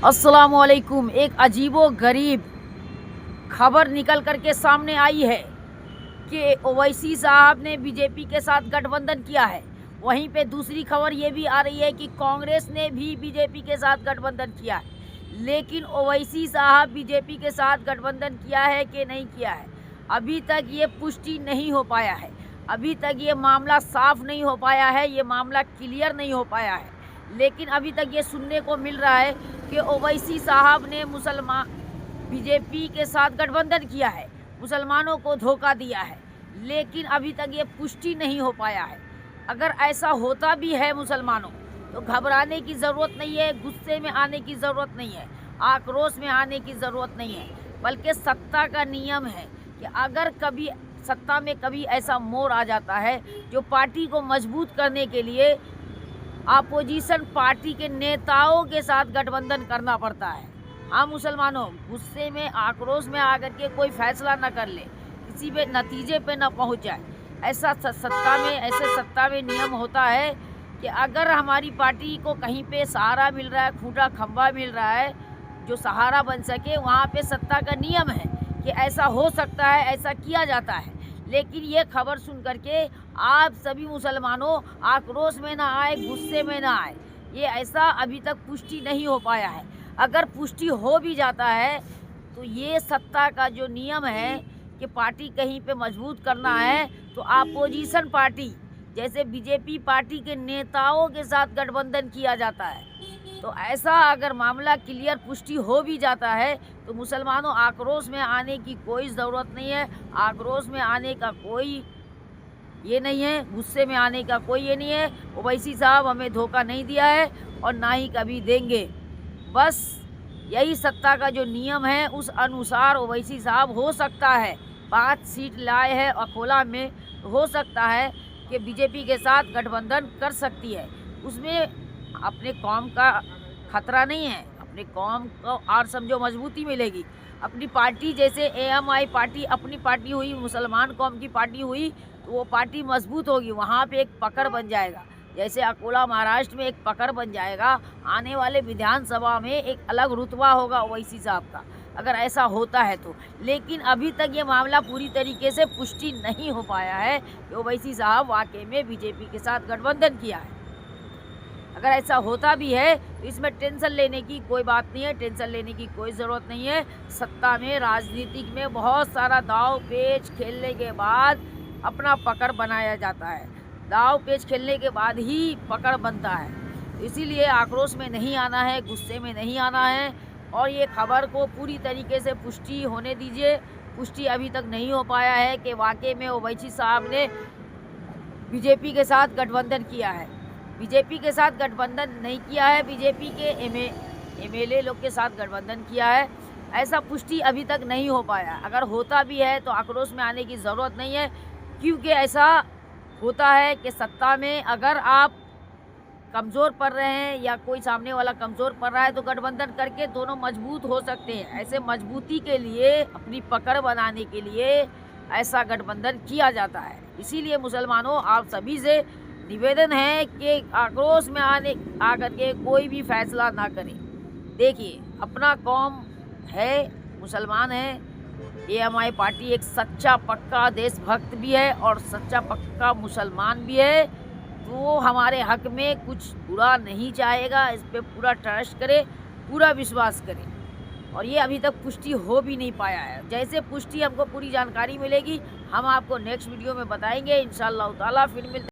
अस्सलामुअलैकुम। एक अजीबो गरीब खबर निकल कर के सामने आई है कि ओवैसी साहब ने बीजेपी के साथ गठबंधन किया है। वहीं पे दूसरी खबर ये भी आ रही है कि कांग्रेस ने भी बीजेपी के साथ गठबंधन किया है। लेकिन ओवैसी साहब बीजेपी के साथ गठबंधन किया है कि नहीं किया है, अभी तक ये पुष्टि नहीं हो पाया है। अभी तक ये मामला साफ नहीं हो पाया है, ये मामला क्लियर नहीं हो पाया है। लेकिन अभी तक ये सुनने को मिल रहा है कि ओवैसी साहब ने बीजेपी के साथ गठबंधन किया है, मुसलमानों को धोखा दिया है। लेकिन अभी तक ये पुष्टि नहीं हो पाया है। अगर ऐसा होता भी है मुसलमानों, तो घबराने की ज़रूरत नहीं है, गुस्से में आने की ज़रूरत नहीं है, आक्रोश में आने की ज़रूरत नहीं है। बल्कि सत्ता का नियम है कि अगर कभी सत्ता में कभी ऐसा मोड़ आ जाता है जो पार्टी को मजबूत करने के लिए अपोजिशन पार्टी के नेताओं के साथ गठबंधन करना पड़ता है। हाँ मुसलमानों, गुस्से में आक्रोश में आकर के कोई फैसला न कर ले, किसी पे नतीजे पे न पहुंच जाए। ऐसे सत्ता में नियम होता है कि अगर हमारी पार्टी को कहीं पे सहारा मिल रहा है, खूंटा खंभा मिल रहा है जो सहारा बन सके, वहाँ पे सत्ता का नियम है कि ऐसा हो सकता है, ऐसा किया जाता है। लेकिन ये खबर सुन करके आप सभी मुसलमानों आक्रोश में ना आए, गुस्से में ना आए। ये ऐसा अभी तक पुष्टि नहीं हो पाया है। अगर पुष्टि हो भी जाता है तो ये सत्ता का जो नियम है कि पार्टी कहीं पे मजबूत करना है तो अपोजिशन पार्टी जैसे बीजेपी पार्टी के नेताओं के साथ गठबंधन किया जाता है। तो ऐसा अगर मामला क्लियर पुष्टि हो भी जाता है तो मुसलमानों आक्रोश में आने की कोई ज़रूरत नहीं है, आक्रोश में आने का कोई ये नहीं है, गुस्से में आने का कोई ये नहीं है। ओवैसी साहब हमें धोखा नहीं दिया है और ना ही कभी देंगे। बस यही सत्ता का जो नियम है उस अनुसार ओवैसी साहब हो सकता है 5 सीट लाए हैं अकोला में, हो सकता है कि बीजेपी के साथ गठबंधन कर सकती है। उसमें अपने कौम का खतरा नहीं है, अपने कौम को और समझो मजबूती मिलेगी। अपनी पार्टी जैसे एएमआई पार्टी अपनी पार्टी हुई, मुसलमान कौम की पार्टी हुई, तो वो पार्टी मजबूत होगी, वहाँ पे एक पकड़ बन जाएगा। जैसे अकोला महाराष्ट्र में एक पकड़ बन जाएगा, आने वाले विधानसभा में एक अलग रुतबा होगा ओवैसी साहब का, अगर ऐसा होता है तो। लेकिन अभी तक ये मामला पूरी तरीके से पुष्टि नहीं हो पाया है कि ओवैसी साहब वाकई में बीजेपी के साथ गठबंधन किया है। अगर ऐसा होता भी है तो इसमें टेंशन लेने की कोई बात नहीं है, टेंशन लेने की कोई ज़रूरत नहीं है। सत्ता में, राजनीतिक में बहुत सारा दाव पेच खेलने के बाद अपना पकड़ बनाया जाता है, दाव पेच खेलने के बाद ही पकड़ बनता है। तो इसीलिए आक्रोश में नहीं आना है, गुस्से में नहीं आना है और ये खबर को पूरी तरीके से पुष्टि होने दीजिए। पुष्टि अभी तक नहीं हो पाया है कि वाकई में ओवैसी साहब ने बीजेपी के साथ गठबंधन किया है। बीजेपी के साथ गठबंधन नहीं किया है, बीजेपी के एमएलए लोग के साथ गठबंधन किया है। ऐसा पुष्टि अभी तक नहीं हो पाया। अगर होता भी है तो आक्रोश में आने की ज़रूरत नहीं है, क्योंकि ऐसा होता है कि सत्ता में अगर आप कमज़ोर पड़ रहे हैं या कोई सामने वाला कमज़ोर पड़ रहा है तो गठबंधन करके दोनों मजबूत हो सकते हैं। ऐसे मजबूती के लिए, अपनी पकड़ बनाने के लिए ऐसा गठबंधन किया जाता है। इसीलिए मुसलमानों आप सभी से निवेदन है कि आक्रोश में आकर के कोई भी फैसला ना करें। देखिए, अपना कौम है, मुसलमान है, एएमआई पार्टी एक सच्चा पक्का देशभक्त भी है और सच्चा पक्का मुसलमान भी है, तो वो हमारे हक में कुछ बुरा नहीं चाहेगा। इस पे पूरा ट्रस्ट करें, पूरा विश्वास करें। और ये अभी तक पुष्टि हो भी नहीं पाया है। जैसे पुष्टि हमको पूरी जानकारी मिलेगी हम आपको नेक्स्ट वीडियो में बताएंगे इंशाअल्लाह ताला। फिर मिलते